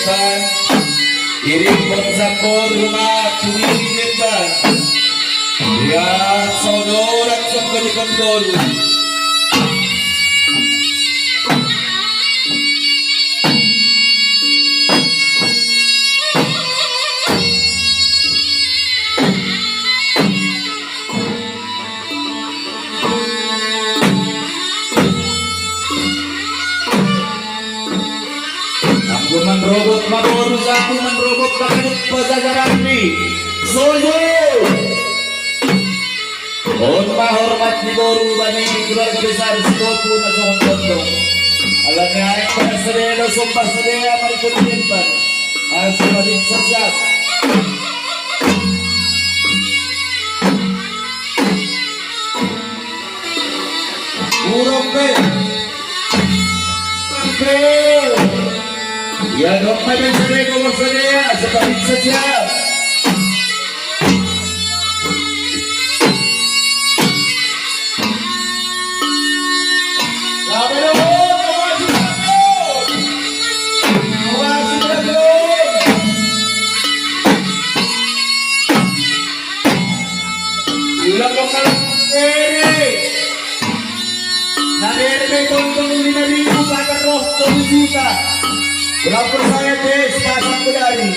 Ban iring bersambut rumah tumingin ban ya saudara sampai kendor menrobot maborus aku menrobot kaget pajajaran di soyo mohon hormat di boru bani keluarga besar Sikopu nasional Kondong alangnya yang pada sedia sumpah sedia mari ketimpan asmadik sesat urombe ya dong main sedih kau sedih seperti saja ulang lokal nanti tonton 5.000 pakai roh 7 juta. Berapa saya des pasang pedari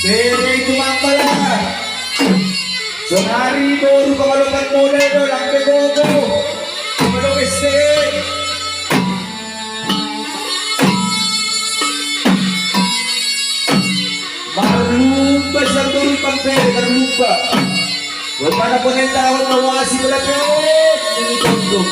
bere itu mampalan sonari baru kemalukan model do lampe gogo kemalukan estek marlupa sang duri pampere terlupa bagaimana penentahun mawasi belakang ini tonton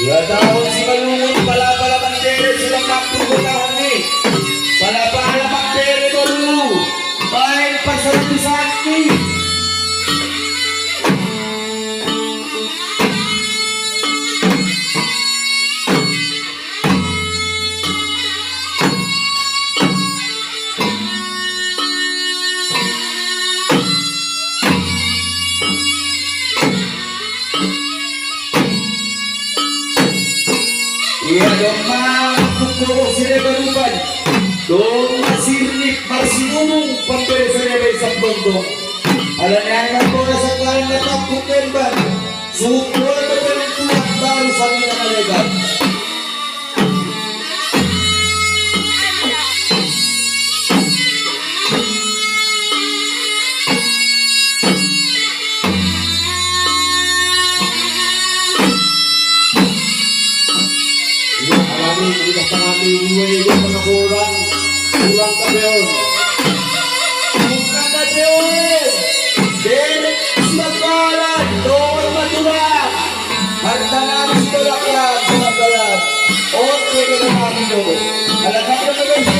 ya tahun si malungun pala-pala mandere silang kampung bertahan nih pala-pala mandere baru baik pasal di sakti iya dong mampu kok sire beruban dong masirnik marsi umum pemberi serebe sabdong alanya yang kona sekarang tetap kutemban syukur ketentuan baru samina nalegan kurang kabeon bukan kabeon dari sebakalan doon matulang harta namin tolak lang oke kita namin doon alagay na